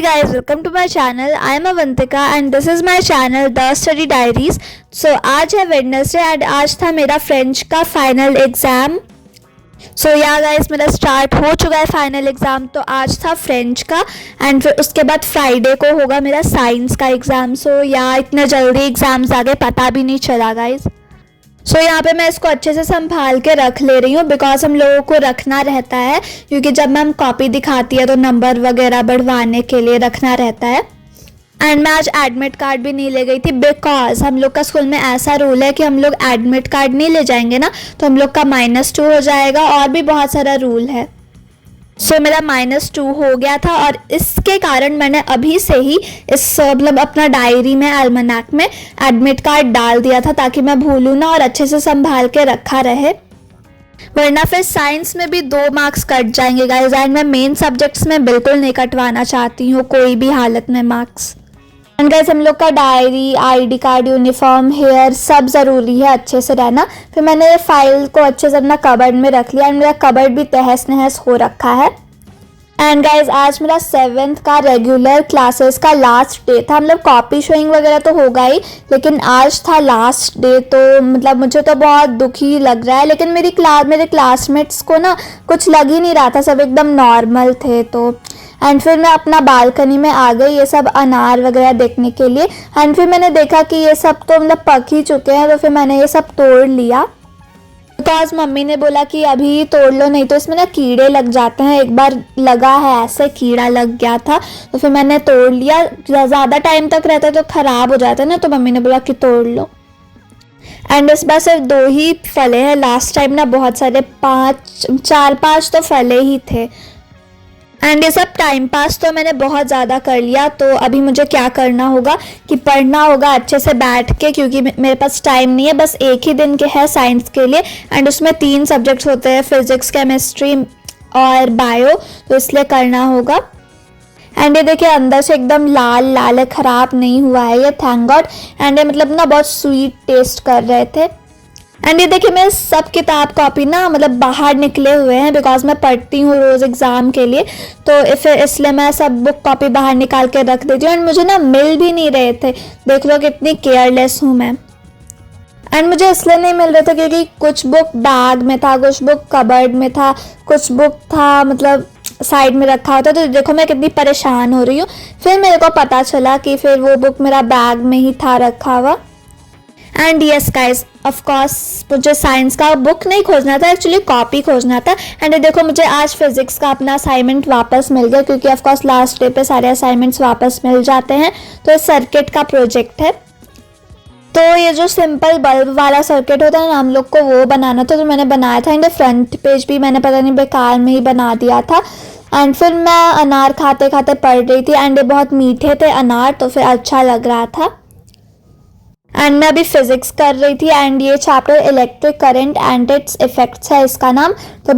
guys, welcome to my channel. I am Avantika and this is my channel The Study Diaries. So आज है Wednesday and आज था मेरा French का final exam. सो या guys मेरा स्टार्ट हो चुका है फाइनल एग्ज़ाम. तो आज था फ्रेंच का एंड फिर उसके बाद फ्राइडे को होगा मेरा साइंस का एग्ज़ाम. सो या इतने जल्दी एग्ज़ाम्स आ गए पता भी नहीं चला गाइस. सो यहाँ पे मैं इसको अच्छे से संभाल के रख ले रही हूँ बिकॉज हम लोगों को रखना रहता है क्योंकि जब मैम कॉपी दिखाती है तो नंबर वगैरह बढ़वाने के लिए रखना रहता है. एंड मैं आज एडमिट कार्ड भी नहीं ले गई थी बिकॉज हम लोग का स्कूल में ऐसा रूल है कि हम लोग एडमिट कार्ड नहीं ले जाएंगे ना तो हम लोग का -2 हो जाएगा और भी बहुत सारा रूल है. सो मेरा -2 हो गया था और इसके कारण मैंने अभी से ही इस मतलब अपना डायरी में अल्मनाक में एडमिट कार्ड डाल दिया था ताकि मैं भूलूँ ना और अच्छे से संभाल के रखा रहे, वरना फिर साइंस में भी 2 मार्क्स कट जाएंगे गाइस. एंड मैं मेन सब्जेक्ट्स में बिल्कुल नहीं कटवाना चाहती हूँ कोई भी हालत में मार्क्स. एंड गाइस हम लोग का diary, ID card, uniform, hair सब ज़रूरी है अच्छे से रहना. फिर मैंने फाइल को अच्छे से अपना कबर्ड में रख लिया एंड मेरा कबर्ड भी तहस नहस हो रखा है. एंड गाइज आज मेरा 7th का रेगुलर क्लासेस का लास्ट डे था. मतलब कॉपी शोइंग वगैरह तो होगा ही लेकिन आज था लास्ट डे. तो मतलब मुझे तो बहुत दुखी लग रहा है लेकिन मेरे क्लासमेट्स को ना कुछ लग ही नहीं रहा था, सब एकदम नॉर्मल थे. तो एंड फिर मैं अपना बालकनी में आ गई ये सब अनार वगैरह देखने के लिए. एंड फिर मैंने देखा कि ये सब तो मतलब पक ही चुके हैं तो फिर मैंने ये सब तोड़ लिया बिकॉज मम्मी ने बोला कि अभी तोड़ लो नहीं तो इसमें ना कीड़े लग जाते हैं. एक बार लगा है ऐसे कीड़ा लग गया था तो फिर मैंने तोड़ लिया. ज़्यादा टाइम तक रहता तो ख़राब हो जाता ना तो मम्मी ने बोला कि तोड़ लो. एंड इस बार सिर्फ 2 ही फले हैं. लास्ट टाइम ना बहुत सारे 4-5 तो फले ही थे. एंड ये सब टाइम पास तो मैंने बहुत ज़्यादा कर लिया. तो अभी मुझे क्या करना होगा कि पढ़ना होगा अच्छे से बैठ के क्योंकि मेरे पास टाइम नहीं है. बस एक ही दिन के है साइंस के लिए एंड उसमें 3 सब्जेक्ट्स होते हैं, फिज़िक्स, केमिस्ट्री और बायो. तो इसलिए करना होगा. एंड ये देखिए अंदर से एकदम लाल लाल है, ख़राब नहीं हुआ है ये, थैंक गॉड. एंड ये मतलब ना बहुत स्वीट टेस्ट कर रहे थे. एंड ये देखिए मेरे सब किताब कॉपी ना मतलब बाहर निकले हुए हैं बिकॉज मैं पढ़ती हूँ रोज़ एग्ज़ाम के लिए. तो फिर इसलिए मैं सब बुक कॉपी बाहर निकाल के रख देती हूँ. एंड मुझे ना मिल भी नहीं रहे थे. देख लो कितनी केयरलेस हूँ मैं. एंड मुझे इसलिए नहीं मिल रहे थे क्योंकि कुछ बुक बैग में था, कुछ बुक कबर्ड में था, कुछ बुक था मतलब साइड में रखा होता. तो देखो मैं कितनी परेशान हो रही हूँ. फिर मेरे को पता चला कि फिर वो बुक मेरा बैग में ही था रखा हुआ. And yes guys of course मुझे साइंस का बुक नहीं खोजना था, एक्चुअली कॉपी खोजना था. एंड देखो मुझे आज फिज़िक्स का अपना असाइनमेंट वापस मिल गया क्योंकि ऑफ कोर्स लास्ट डे पे सारे असाइनमेंट्स वापस मिल जाते हैं. तो सर्किट का प्रोजेक्ट है. तो ये जो सिंपल बल्ब वाला सर्किट होता है ना हम लोग को वो बनाना था. तो मैंने बनाया था. एंड फ्रंट पेज भी मैंने पता नहीं बेकार में ही बना दिया था. एंड फिर मैं अनार खाते खाते पढ़ रही थी एंड ये बहुत मीठे थे अनार तो फिर अच्छा लग रहा था. एंड मैं अभी फिज़िक्स कर रही थी एंड ये chapter electric current and it's effects है इसका नाम. तो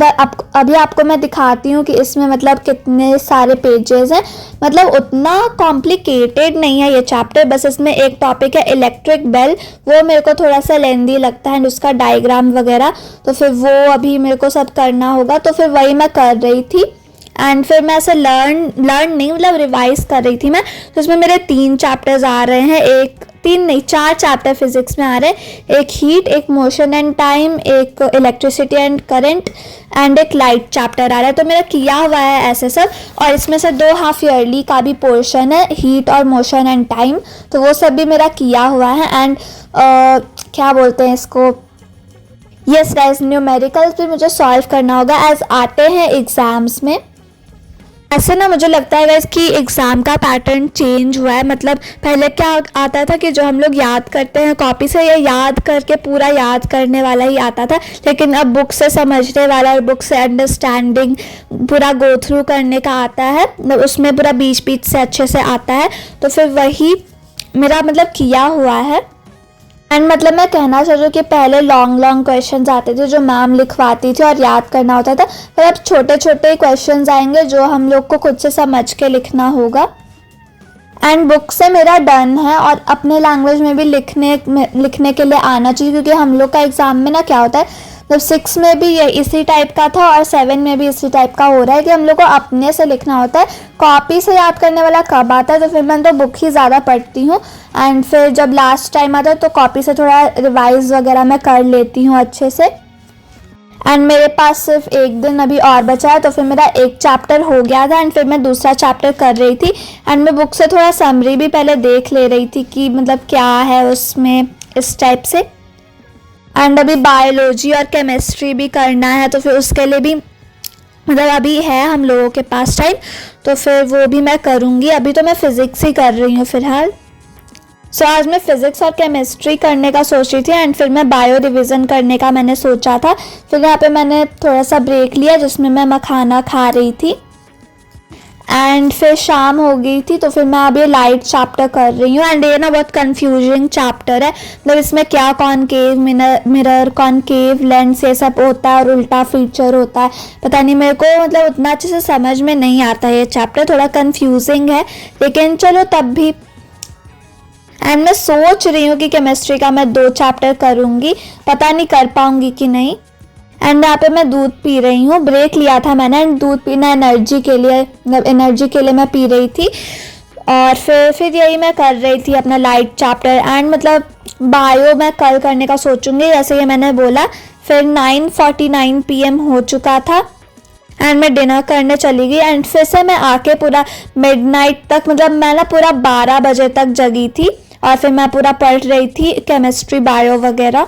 अभी आपको मैं दिखाती हूँ कि इसमें मतलब कितने सारे पेजेस हैं. मतलब उतना कॉम्प्लिकेटेड नहीं है ये चैप्टर. बस इसमें एक टॉपिक है इलेक्ट्रिक बेल, वो मेरे को थोड़ा सा लेंदी लगता है एंड उसका डायग्राम वगैरह. तो फिर वो अभी मेरे को सब करना होगा. तो फिर वही मैं कर रही थी. एंड फिर मैं ऐसे लर्न नहीं मतलब रिवाइज कर रही थी मैं. तो इसमें मेरे 3 चैप्टर्स आ रहे हैं. 4 चैप्टर फिजिक्स में आ रहे हैं. एक हीट, एक मोशन एंड टाइम, एक इलेक्ट्रिसिटी एंड करंट एंड एक लाइट चैप्टर आ रहा है. तो मेरा किया हुआ है ऐसे सब. और इसमें से 2 हाफ ईयरली का भी पोर्शन है, हीट और मोशन एंड टाइम. तो वो सब भी मेरा किया हुआ है. एंड क्या बोलते हैं इसको, यस गाइस न्यूमेरिकल्स भी मुझे सॉल्व करना होगा एज आते हैं एग्ज़ाम्स में. ऐसे ना मुझे लगता है गाइस कि एग्ज़ाम का पैटर्न चेंज हुआ है. मतलब पहले क्या आता था कि जो हम लोग याद करते हैं कॉपी से या याद करके पूरा याद करने वाला ही आता था. लेकिन अब बुक से समझने वाला और बुक से अंडरस्टैंडिंग पूरा गो थ्रू करने का आता है. उसमें पूरा बीच से अच्छे से आता है. तो फिर वही मेरा मतलब किया हुआ है. एंड मतलब मैं कहना चाह रही हूँ कि पहले लॉन्ग क्वेश्चंस आते थे जो मैम लिखवाती थी और याद करना होता था. पर अब छोटे छोटे क्वेश्चंस आएंगे जो हम लोग को खुद से समझ के लिखना होगा. एंड बुक से मेरा डन है और अपने लैंग्वेज में भी लिखने के लिए आना चाहिए क्योंकि हम लोग का एग्ज़ाम में ना क्या होता है मतलब 6 में भी ये इसी टाइप का था और 7 में भी इसी टाइप का हो रहा है कि हम लोग को अपने से लिखना होता है। कॉपी से याद करने वाला कब आता है, तो फिर मैं तो बुक ही ज़्यादा पढ़ती हूँ एंड फिर जब लास्ट टाइम आता है तो कॉपी से थोड़ा रिवाइज वगैरह मैं कर लेती हूँ अच्छे से। एंड मेरे पास सिर्फ एक दिन अभी और बचा है, तो फिर मेरा एक चैप्टर हो गया था एंड फिर मैं दूसरा चैप्टर कर रही थी एंड मैं बुक से थोड़ा समरी भी पहले देख ले रही थी कि मतलब क्या है उसमें इस टाइप से। एंड अभी बायोलॉजी और केमिस्ट्री भी करना है, तो फिर उसके लिए भी मतलब अभी है हम लोगों के पास टाइम, तो फिर वो भी मैं करूँगी। अभी तो मैं फ़िज़िक्स ही कर रही हूँ फ़िलहाल। सो आज मैं फ़िज़िक्स और केमिस्ट्री करने का सोच रही थी एंड फिर मैं बायो रिवीजन करने का मैंने सोचा था। फिर यहाँ पे मैंने थोड़ा सा ब्रेक लिया जिसमें मैं मखाना खा रही थी एंड फिर शाम हो गई थी, तो फिर मैं अभी लाइट चैप्टर कर रही हूँ। एंड ये ना बहुत कंफ्यूजिंग चैप्टर है, मतलब इसमें क्या कॉनकेव मिरर कॉनकेव लेंस ये सब होता है और उल्टा फीचर होता है, पता नहीं मेरे को मतलब उतना अच्छे से समझ में नहीं आता है। ये चैप्टर थोड़ा कंफ्यूजिंग है लेकिन चलो तब भी। एंड मैं सोच रही हूँ कि केमिस्ट्री का मैं 2 चैप्टर करूँगी, पता नहीं कर पाऊँगी कि नहीं। एंड यहाँ पे मैं दूध पी रही हूँ, ब्रेक लिया था मैंने एंड दूध पीना एनर्जी के लिए, मतलब एनर्जी के लिए मैं पी रही थी। और फिर यही मैं कर रही थी अपना लाइट चैप्टर एंड मतलब बायो मैं कल करने का सोचूंगी जैसे कि मैंने बोला। फिर 9:49 PM हो चुका था एंड मैं डिनर करने चली गई एंड फिर से मैं आके पूरा मिडनाइट तक, मतलब मैं ना पूरा 12 बजे तक जगी थी और फिर मैं पूरा पढ़ रही थी केमिस्ट्री बायो वगैरह।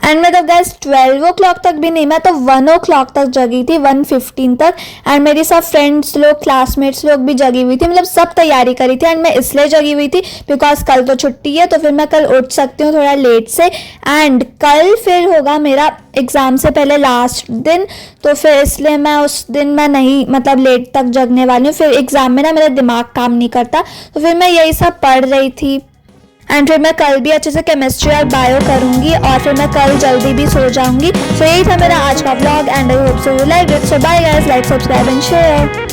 एंड मतलब गैस 12 o'clock तक भी नहीं, मैं तो 1 o'clock तक जगी थी, 1:15 तक। एंड मेरी सब फ्रेंड्स लोग क्लासमेट्स लोग भी जगी हुई थी, मतलब सब तैयारी करी थी एंड मैं इसलिए जगी हुई थी बिकॉज कल तो छुट्टी है, तो फिर मैं कल उठ सकती हूँ थोड़ा लेट से। एंड कल फिर होगा मेरा एग्ज़ाम से पहले लास्ट दिन, तो फिर इसलिए मैं उस दिन मैं नहीं मतलब लेट तक जगने वाली हूँ। फिर एग्ज़ाम में ना मेरा दिमाग काम नहीं करता, तो फिर मैं यही सब पढ़ रही थी एंड फिर मैं कल भी अच्छे से केमिस्ट्री और बायो करूँगी और फिर मैं कल जल्दी भी सो जाऊँगी। सो यही था मेरा आज का vlog and I hope so you like it. So bye guys, like subscribe and share.